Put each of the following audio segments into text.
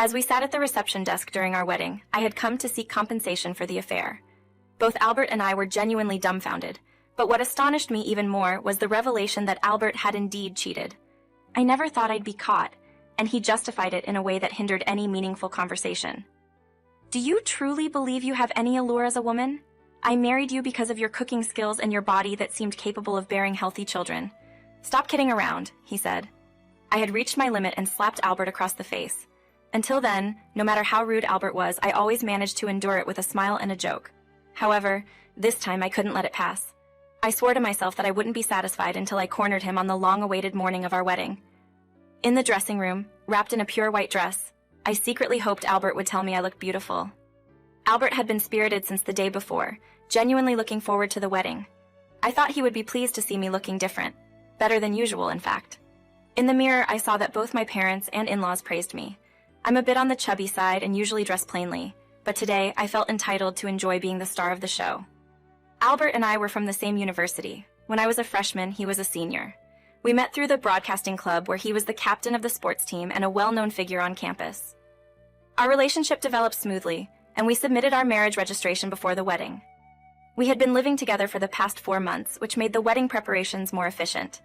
As we sat at the reception desk during our wedding, I had come to seek compensation for the affair. Both Albert and I were genuinely dumbfounded, but what astonished me even more was the revelation that Albert had indeed cheated. I never thought I'd be caught, and he justified it in a way that hindered any meaningful conversation. Do you truly believe you have any allure as a woman? I married you because of your cooking skills and your body that seemed capable of bearing healthy children. Stop kidding around, he said. I had reached my limit and slapped Albert across the face. Until then, no matter how rude Albert was, I always managed to endure it with a smile and a joke. However, this time I couldn't let it pass. I swore to myself that I wouldn't be satisfied until I cornered him on the long-awaited morning of our wedding. In the dressing room, wrapped in a pure white dress, I secretly hoped Albert would tell me I looked beautiful. Albert had been spirited since the day before, genuinely looking forward to the wedding. I thought he would be pleased to see me looking different. Better than usual, in fact. In the mirror, I saw that both my parents and in-laws praised me. I'm a bit on the chubby side and usually dress plainly, but today I felt entitled to enjoy being the star of the show. Albert and I were from the same university. When I was a freshman, he was a senior. We met through the broadcasting club where he was the captain of the sports team and a well-known figure on campus. Our relationship developed smoothly, and we submitted our marriage registration before the wedding. We had been living together for the past 4 months, which made the wedding preparations more efficient.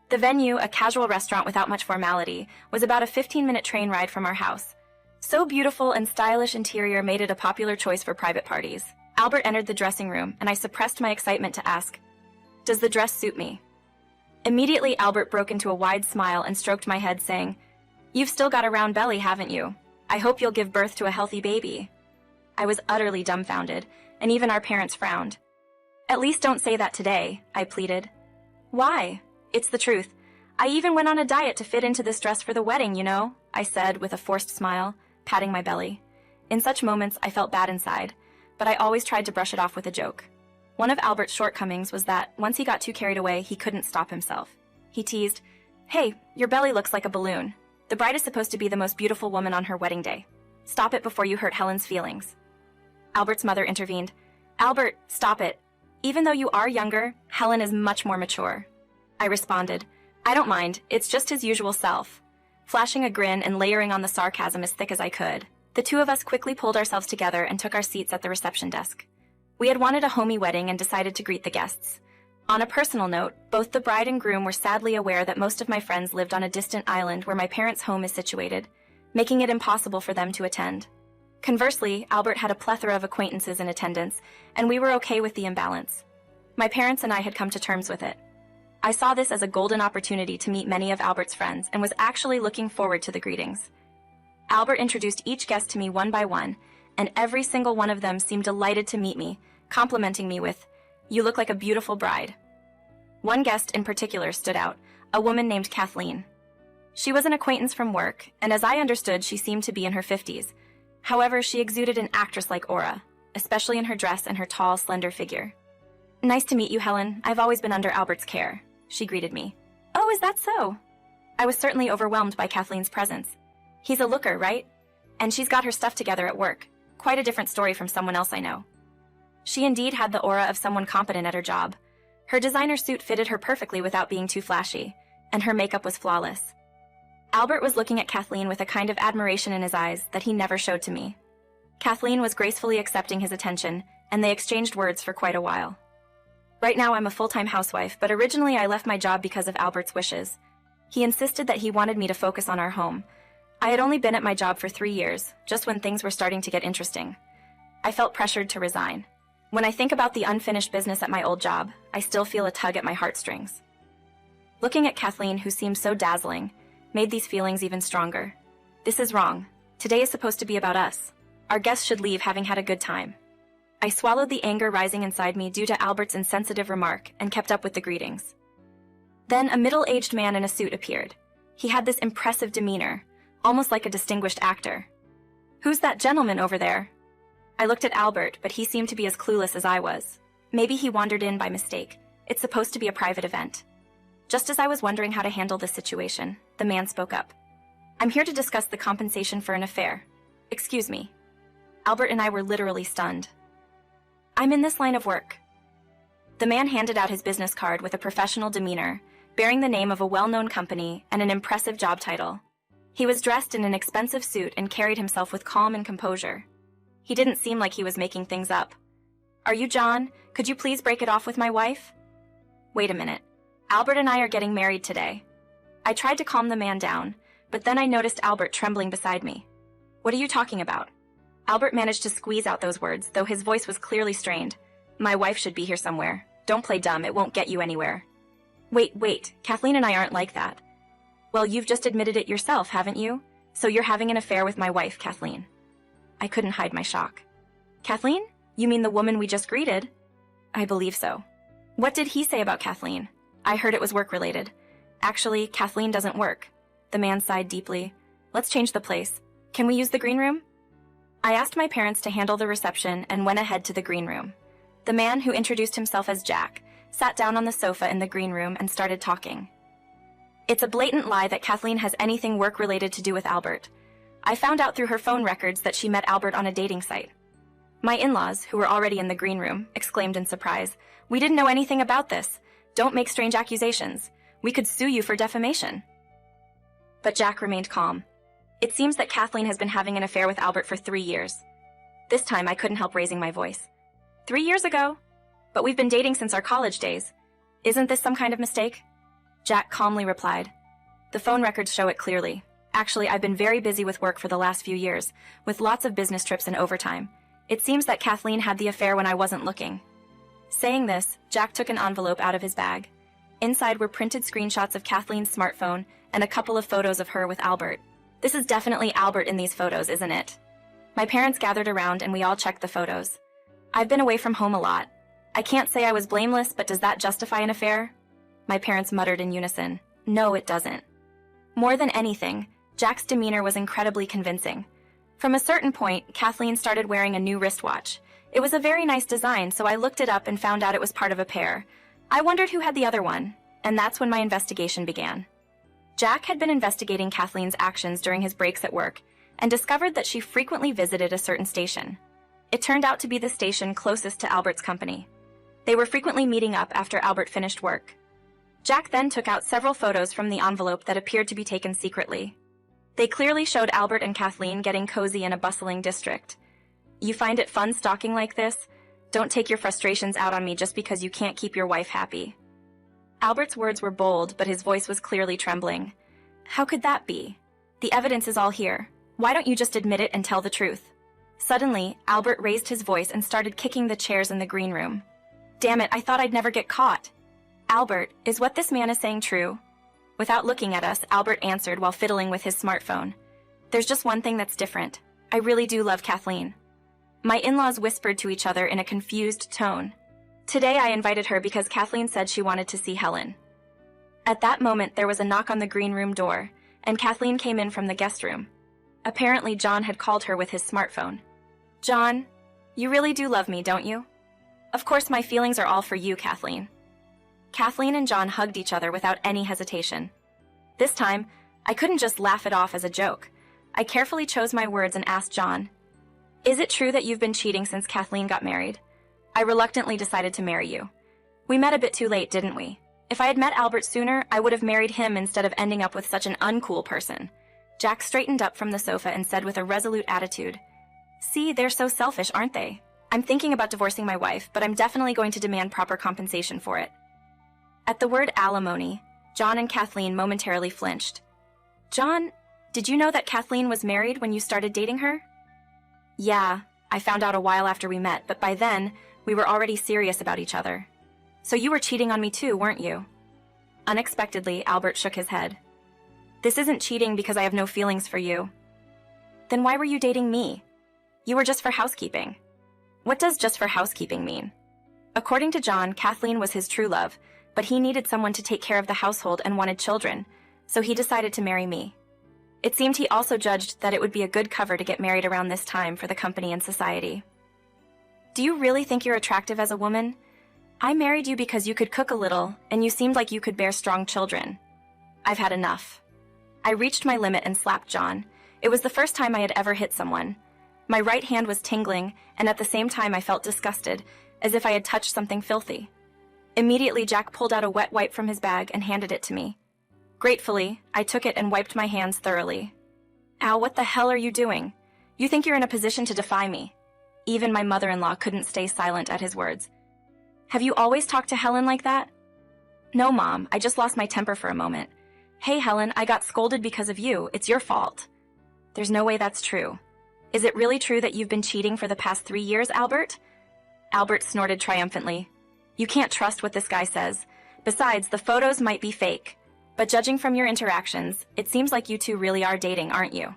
The venue, a casual restaurant without much formality, was about a 15-minute train ride from our house. So beautiful and stylish interior made it a popular choice for private parties. Albert entered the dressing room, and I suppressed my excitement to ask, "Does the dress suit me?" Immediately, Albert broke into a wide smile and stroked my head, saying, "You've still got a round belly, haven't you? I hope you'll give birth to a healthy baby." I was utterly dumbfounded, and even our parents frowned. "At least don't say that today," I pleaded. "Why? It's the truth. I even went on a diet to fit into this dress for the wedding, you know," I said with a forced smile, patting my belly. In such moments, I felt bad inside, but I always tried to brush it off with a joke. One of Albert's shortcomings was that, once he got too carried away, he couldn't stop himself. He teased, "Hey, your belly looks like a balloon. The bride is supposed to be the most beautiful woman on her wedding day. Stop it before you hurt Helen's feelings." Albert's mother intervened. "Albert, stop it. Even though you are younger, Helen is much more mature." I responded, "I don't mind, it's just his usual self," flashing a grin and layering on the sarcasm as thick as I could. The two of us quickly pulled ourselves together and took our seats at the reception desk. We had wanted a homey wedding and decided to greet the guests. On a personal note, both the bride and groom were sadly aware that most of my friends lived on a distant island where my parents' home is situated, making it impossible for them to attend. Conversely, Albert had a plethora of acquaintances in attendance, and we were okay with the imbalance. My parents and I had come to terms with it. I saw this as a golden opportunity to meet many of Albert's friends and was actually looking forward to the greetings. Albert introduced each guest to me one by one, and every single one of them seemed delighted to meet me, complimenting me with, "You look like a beautiful bride." One guest in particular stood out, a woman named Kathleen. She was an acquaintance from work, and as I understood, she seemed to be in her 50s. However, she exuded an actress-like aura, especially in her dress and her tall, slender figure. "Nice to meet you, Helen. I've always been under Albert's care," she greeted me. "Oh, is that so?" I was certainly overwhelmed by Kathleen's presence. "He's a looker, right? And she's got her stuff together at work. Quite a different story from someone else I know." She indeed had the aura of someone competent at her job. Her designer suit fitted her perfectly without being too flashy, and her makeup was flawless. Albert was looking at Kathleen with a kind of admiration in his eyes that he never showed to me. Kathleen was gracefully accepting his attention, and they exchanged words for quite a while. Right now I'm a full-time housewife, but originally I left my job because of Albert's wishes. He insisted that he wanted me to focus on our home. I had only been at my job for 3 years, just when things were starting to get interesting. I felt pressured to resign. When I think about the unfinished business at my old job, I still feel a tug at my heartstrings. Looking at Kathleen, who seemed so dazzling, made these feelings even stronger. This is wrong. Today is supposed to be about us. Our guests should leave having had a good time. I swallowed the anger rising inside me due to Albert's insensitive remark and kept up with the greetings. Then a middle-aged man in a suit appeared. He had this impressive demeanor, almost like a distinguished actor. "Who's that gentleman over there?" I looked at Albert, but he seemed to be as clueless as I was. Maybe he wandered in by mistake. It's supposed to be a private event. Just as I was wondering how to handle this situation, the man spoke up. "I'm here to discuss the compensation for an affair. Excuse me." Albert and I were literally stunned. "I'm in this line of work." The man handed out his business card with a professional demeanor, bearing the name of a well-known company and an impressive job title. He was dressed in an expensive suit and carried himself with calm and composure. He didn't seem like he was making things up. "Are you John? Could you please break it off with my wife?" "Wait a minute. Albert and I are getting married today." I tried to calm the man down, but then I noticed Albert trembling beside me. "What are you talking about?" Albert managed to squeeze out those words, though his voice was clearly strained. "My wife should be here somewhere. Don't play dumb, it won't get you anywhere." Wait, Kathleen and I aren't like that." "Well, you've just admitted it yourself, haven't you? So you're having an affair with my wife, Kathleen." I couldn't hide my shock. "Kathleen? You mean the woman we just greeted?" "I believe so." "What did he say about Kathleen?" "I heard it was work-related." "Actually, Kathleen doesn't work." The man sighed deeply. "Let's change the place. Can we use the green room?" I asked my parents to handle the reception and went ahead to the green room. The man, who introduced himself as Jack, sat down on the sofa in the green room and started talking. "It's a blatant lie that Kathleen has anything work-related to do with Albert. I found out through her phone records that she met Albert on a dating site." My in-laws, who were already in the green room, exclaimed in surprise, "We didn't know anything about this. Don't make strange accusations. We could sue you for defamation." But Jack remained calm. "It seems that Kathleen has been having an affair with Albert for 3 years. This time I couldn't help raising my voice. 3 years ago? But we've been dating since our college days. Isn't this some kind of mistake?" Jack calmly replied, "The phone records show it clearly. Actually, I've been very busy with work for the last few years, with lots of business trips and overtime. It seems that Kathleen had the affair when I wasn't looking." Saying this, Jack took an envelope out of his bag. Inside were printed screenshots of Kathleen's smartphone and a couple of photos of her with Albert. "This is definitely Albert in these photos, isn't it?" My parents gathered around and we all checked the photos. "I've been away from home a lot. I can't say I was blameless, but does that justify an affair?" My parents muttered in unison, "No, it doesn't." More than anything, Jack's demeanor was incredibly convincing. From a certain point, Kathleen started wearing a new wristwatch. It was a very nice design, so I looked it up and found out it was part of a pair. I wondered who had the other one, and that's when my investigation began. Jack had been investigating Kathleen's actions during his breaks at work and discovered that she frequently visited a certain station. It turned out to be the station closest to Albert's company. They were frequently meeting up after Albert finished work. Jack then took out several photos from the envelope that appeared to be taken secretly. They clearly showed Albert and Kathleen getting cozy in a bustling district. "You find it fun stalking like this? Don't take your frustrations out on me just because you can't keep your wife happy." Albert's words were bold, but his voice was clearly trembling. "How could that be? The evidence is all here. Why don't you just admit it and tell the truth?" Suddenly, Albert raised his voice and started kicking the chairs in the green room. "Damn it, I thought I'd never get caught." "Albert, is what this man is saying true?" Without looking at us, Albert answered while fiddling with his smartphone. "There's just one thing that's different. I really do love Kathleen." My in-laws whispered to each other in a confused tone. "Today I invited her because Kathleen said she wanted to see Helen." At that moment, there was a knock on the green room door, and Kathleen came in from the guest room. Apparently, John had called her with his smartphone. "John, you really do love me, don't you?" "Of course, my feelings are all for you, Kathleen." Kathleen and John hugged each other without any hesitation. This time, I couldn't just laugh it off as a joke. I carefully chose my words and asked John, "Is it true that you've been cheating since Kathleen got married?" "I reluctantly decided to marry you. We met a bit too late, didn't we? If I had met Albert sooner, I would have married him instead of ending up with such an uncool person." Jack straightened up from the sofa and said with a resolute attitude, "See, they're so selfish, aren't they? I'm thinking about divorcing my wife, but I'm definitely going to demand proper compensation for it." At the word alimony, John and Kathleen momentarily flinched. "John, did you know that Kathleen was married when you started dating her?" "Yeah, I found out a while after we met, but by then, we were already serious about each other." "So you were cheating on me too, weren't you?" Unexpectedly, Albert shook his head. "This isn't cheating because I have no feelings for you." "Then why were you dating me? You were just for housekeeping." "What does just for housekeeping mean?" According to John, Kathleen was his true love, but he needed someone to take care of the household and wanted children, so he decided to marry me. It seemed he also judged that it would be a good cover to get married around this time for the company and society. "Do you really think you're attractive as a woman? I married you because you could cook a little, and you seemed like you could bear strong children. I've had enough." I reached my limit and slapped John. It was the first time I had ever hit someone. My right hand was tingling, and at the same time I felt disgusted, as if I had touched something filthy. Immediately, Jack pulled out a wet wipe from his bag and handed it to me. Gratefully, I took it and wiped my hands thoroughly. Al, what the hell are you doing? You think you're in a position to defy me? Even my mother-in-law couldn't stay silent at his words. Have you always talked to Helen like that? No, Mom, I just lost my temper for a moment. Hey, Helen, I got scolded because of you. It's your fault. There's no way that's true. Is it really true that you've been cheating for the past 3 years, Albert? Albert snorted triumphantly. You can't trust what this guy says. Besides, the photos might be fake. But judging from your interactions, it seems like you two really are dating, aren't you?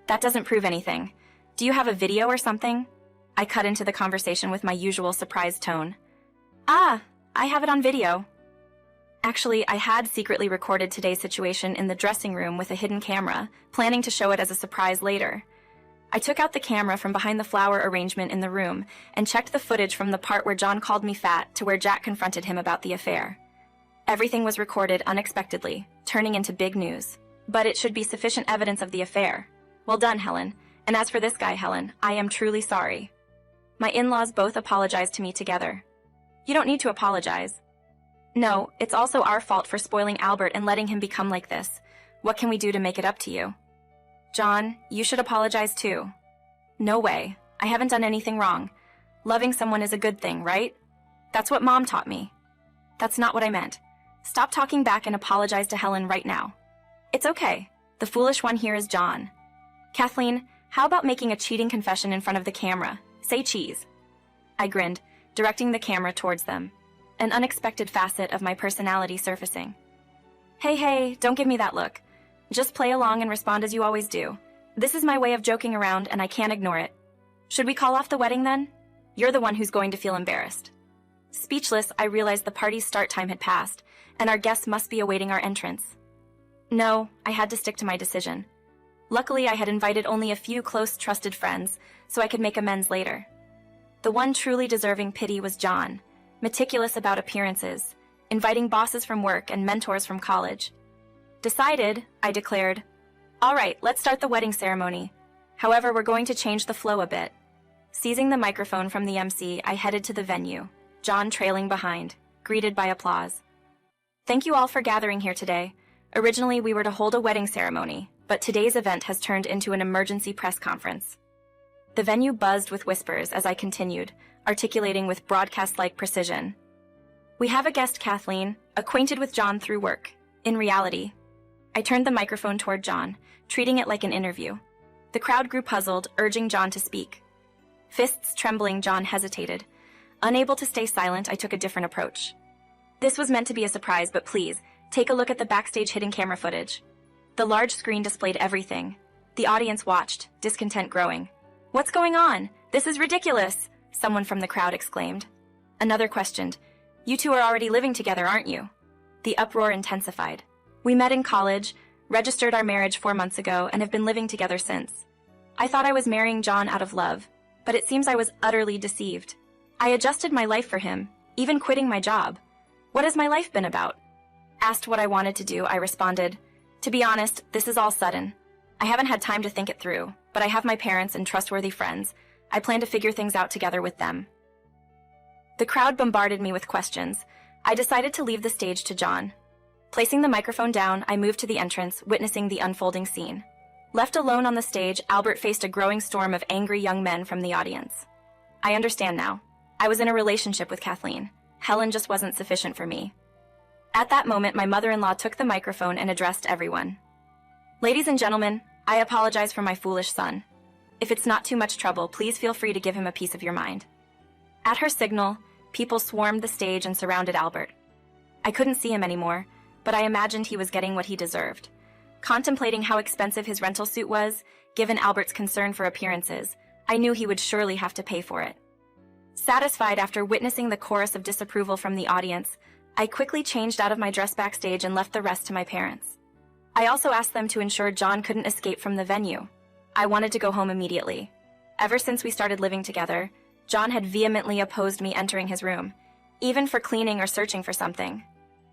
That doesn't prove anything. Do you have a video or something? I cut into the conversation with my usual surprised tone. Ah, I have it on video. Actually, I had secretly recorded today's situation in the dressing room with a hidden camera, planning to show it as a surprise later. I took out the camera from behind the flower arrangement in the room and checked the footage from the part where John called me fat to where Jack confronted him about the affair. Everything was recorded unexpectedly, turning into big news. But it should be sufficient evidence of the affair. Well done, Helen. And as for this guy, Helen, I am truly sorry. My in-laws both apologized to me together. You don't need to apologize. No, it's also our fault for spoiling Albert and letting him become like this. What can we do to make it up to you? John, you should apologize too. No way. I haven't done anything wrong. Loving someone is a good thing, right? That's what Mom taught me. That's not what I meant. Stop talking back and apologize to Helen right now. It's okay. The foolish one here is John. Kathleen, how about making a cheating confession in front of the camera? Say cheese. I grinned, directing the camera towards them. An unexpected facet of my personality surfacing. Hey, don't give me that look. Just play along and respond as you always do. This is my way of joking around and I can't ignore it. Should we call off the wedding then? You're the one who's going to feel embarrassed. Speechless, I realized the party's start time had passed, and our guests must be awaiting our entrance. No, I had to stick to my decision. Luckily, I had invited only a few close, trusted friends, so I could make amends later. The one truly deserving pity was John, meticulous about appearances, inviting bosses from work and mentors from college. Decided, I declared. All right, let's start the wedding ceremony. However, we're going to change the flow a bit. Seizing the microphone from the MC, I headed to the venue, John trailing behind, greeted by applause. Thank you all for gathering here today. Originally, we were to hold a wedding ceremony, but today's event has turned into an emergency press conference. The venue buzzed with whispers as I continued, articulating with broadcast-like precision. We have a guest, Kathleen, acquainted with John through work. In reality, I turned the microphone toward John, treating it like an interview. The crowd grew puzzled, urging John to speak. Fists trembling, John hesitated. Unable to stay silent, I took a different approach. This was meant to be a surprise, but please, take a look at the backstage hidden camera footage. The large screen displayed everything. The audience watched, discontent growing. What's going on? This is ridiculous, someone from the crowd exclaimed. Another questioned. You two are already living together, aren't you? The uproar intensified. We met in college, registered our marriage 4 months ago, and have been living together since. I thought I was marrying John out of love, but it seems I was utterly deceived. I adjusted my life for him, even quitting my job. What has my life been about? Asked what I wanted to do, I responded, to be honest, this is all sudden. I haven't had time to think it through, but I have my parents and trustworthy friends. I plan to figure things out together with them. The crowd bombarded me with questions. I decided to leave the stage to John. Placing the microphone down, I moved to the entrance, witnessing the unfolding scene. Left alone on the stage, Albert faced a growing storm of angry young men from the audience. I understand now. I was in a relationship with Kathleen. Helen just wasn't sufficient for me. At that moment, my mother-in-law took the microphone and addressed everyone. Ladies and gentlemen, I apologize for my foolish son. If it's not too much trouble, please feel free to give him a piece of your mind. At her signal, people swarmed the stage and surrounded Albert. I couldn't see him anymore, but I imagined he was getting what he deserved. Contemplating how expensive his rental suit was, given Albert's concern for appearances, I knew he would surely have to pay for it. Satisfied after witnessing the chorus of disapproval from the audience, I quickly changed out of my dress backstage and left the rest to my parents. I also asked them to ensure John couldn't escape from the venue. I wanted to go home immediately. Ever since we started living together, John had vehemently opposed me entering his room, even for cleaning or searching for something.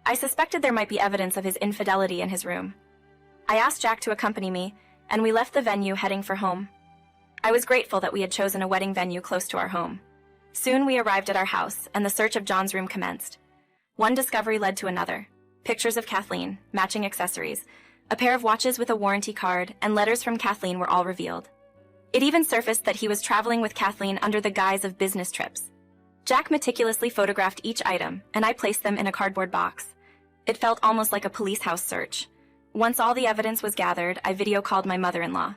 I suspected there might be evidence of his infidelity in his room. I asked Jack to accompany me, and we left the venue heading for home. I was grateful that we had chosen a wedding venue close to our home. Soon we arrived at our house, and the search of John's room commenced. One discovery led to another. Pictures of Kathleen, matching accessories, A pair of watches with a warranty card and letters from Kathleen were all revealed. It even surfaced that he was traveling with Kathleen under the guise of business trips. Jack meticulously photographed each item, and I placed them in a cardboard box. It felt almost like a police house search. Once all the evidence was gathered, I video called my mother-in-law.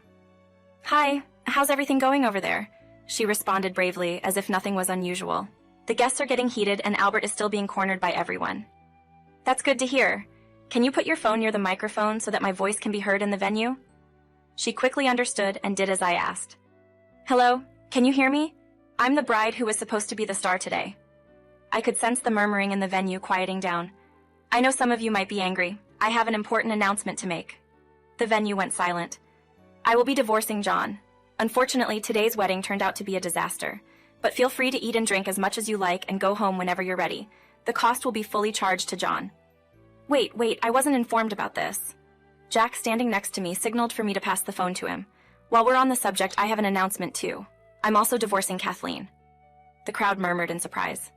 "Hi, how's everything going over there?" She responded bravely, as if nothing was unusual. "The guests are getting heated and Albert is still being cornered by everyone." "That's good to hear. Can you put your phone near the microphone so that my voice can be heard in the venue?" She quickly understood and did as I asked. "Hello, can you hear me? I'm the bride who was supposed to be the star today." I could sense the murmuring in the venue quieting down. "I know some of you might be angry. I have an important announcement to make." The venue went silent. "I will be divorcing John. Unfortunately, today's wedding turned out to be a disaster. But feel free to eat and drink as much as you like and go home whenever you're ready. The cost will be fully charged to John." Wait, I wasn't informed about this." Jack, standing next to me, signaled for me to pass the phone to him. "While we're on the subject, I have an announcement too. I'm also divorcing Kathleen." The crowd murmured in surprise.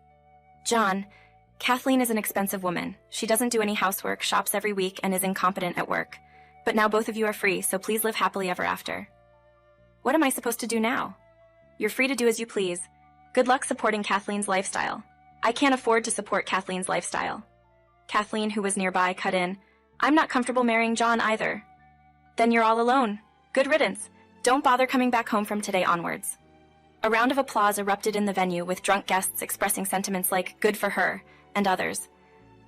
"John, Kathleen is an expensive woman. She doesn't do any housework, shops every week, and is incompetent at work. But now both of you are free, so please live happily ever after." "What am I supposed to do now?" "You're free to do as you please. Good luck supporting Kathleen's lifestyle." "I can't afford to support Kathleen's lifestyle." Kathleen, who was nearby, cut in. "I'm not comfortable marrying John either." "Then you're all alone. Good riddance. Don't bother coming back home from today onwards." A round of applause erupted in the venue, with drunk guests expressing sentiments like, "Good for her," and others.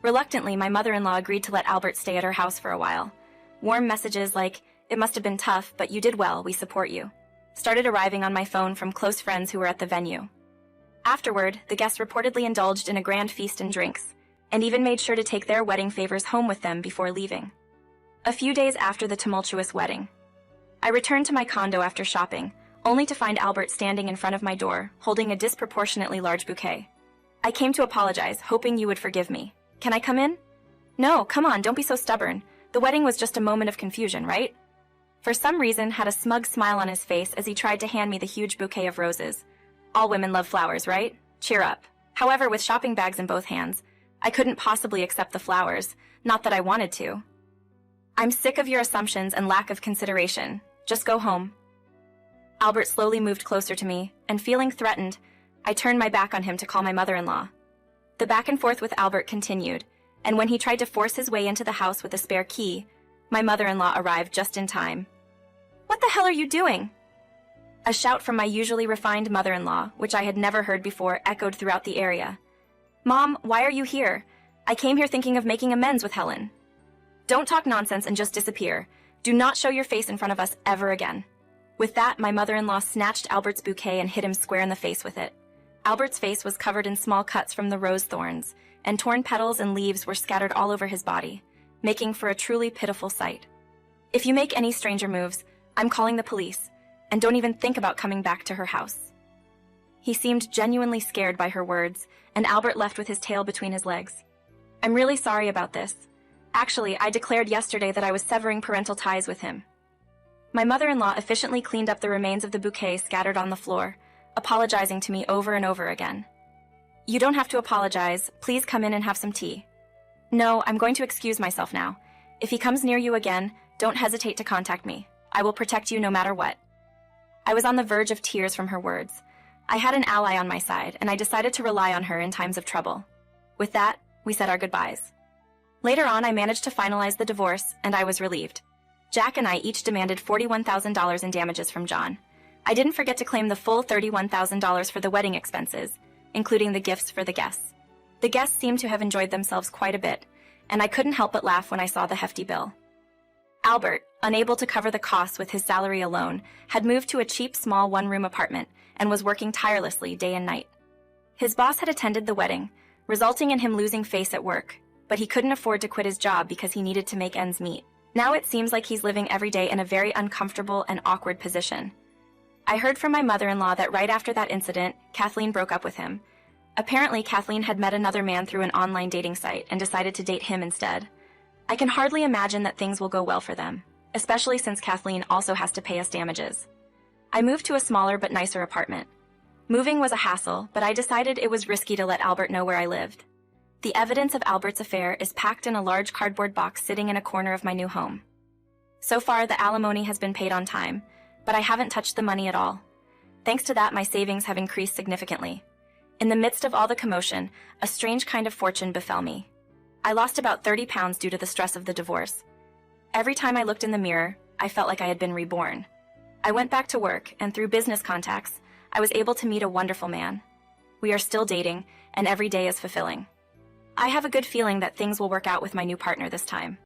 Reluctantly, my mother-in-law agreed to let Albert stay at her house for a while. Warm messages like, "It must have been tough, but you did well, we support you," started arriving on my phone from close friends who were at the venue. Afterward, the guests reportedly indulged in a grand feast and drinks, and even made sure to take their wedding favors home with them before leaving. A few days after the tumultuous wedding, I returned to my condo after shopping, only to find Albert standing in front of my door, holding a disproportionately large bouquet. "I came to apologize, hoping you would forgive me. Can I come in?" "No, come on, don't be so stubborn. The wedding was just a moment of confusion, right?" For some reason, had a smug smile on his face as he tried to hand me the huge bouquet of roses. All women love flowers, right? Cheer up. However, with shopping bags in both hands, I couldn't possibly accept the flowers, not that I wanted to. "I'm sick of your assumptions and lack of consideration. Just go home." Albert slowly moved closer to me, and feeling threatened, I turned my back on him to call my mother-in-law. The back and forth with Albert continued, and when he tried to force his way into the house with a spare key, my mother-in-law arrived just in time. "What the hell are you doing?" A shout from my usually refined mother-in-law, which I had never heard before, echoed throughout the area. "Mom, why are you here? I came here thinking of making amends with Helen." "Don't talk nonsense and just disappear. Do not show your face in front of us ever again." With that, my mother-in-law snatched Albert's bouquet and hit him square in the face with it. Albert's face was covered in small cuts from the rose thorns, and torn petals and leaves were scattered all over his body, making for a truly pitiful sight. "If you make any stranger moves, I'm calling the police, and don't even think about coming back to her house." He seemed genuinely scared by her words, and Albert left with his tail between his legs. "I'm really sorry about this. Actually, I declared yesterday that I was severing parental ties with him." My mother-in-law efficiently cleaned up the remains of the bouquet scattered on the floor, apologizing to me over and over again. "You don't have to apologize. Please come in and have some tea." "No, I'm going to excuse myself now. If he comes near you again, don't hesitate to contact me. I will protect you no matter what." I was on the verge of tears from her words. I had an ally on my side, and I decided to rely on her in times of trouble. With that, we said our goodbyes. Later on, I managed to finalize the divorce, and I was relieved. Jack and I each demanded $41,000 in damages from John. I didn't forget to claim the full $31,000 for the wedding expenses, including the gifts for the guests. The guests seemed to have enjoyed themselves quite a bit, and I couldn't help but laugh when I saw the hefty bill. Albert, unable to cover the costs with his salary alone, had moved to a cheap small one-room apartment and was working tirelessly day and night. His boss had attended the wedding, resulting in him losing face at work, but he couldn't afford to quit his job because he needed to make ends meet. Now it seems like he's living every day in a very uncomfortable and awkward position. I heard from my mother-in-law that right after that incident, Kathleen broke up with him. Apparently, Kathleen had met another man through an online dating site and decided to date him instead. I can hardly imagine that things will go well for them, especially since Kathleen also has to pay us damages. I moved to a smaller but nicer apartment. Moving was a hassle, but I decided it was risky to let Albert know where I lived. The evidence of Albert's affair is packed in a large cardboard box sitting in a corner of my new home. So far, the alimony has been paid on time, but I haven't touched the money at all. Thanks to that, my savings have increased significantly. In the midst of all the commotion, a strange kind of fortune befell me. I lost about 30 pounds due to the stress of the divorce. Every time I looked in the mirror, I felt like I had been reborn. I went back to work, and through business contacts, I was able to meet a wonderful man. We are still dating, and every day is fulfilling. I have a good feeling that things will work out with my new partner this time.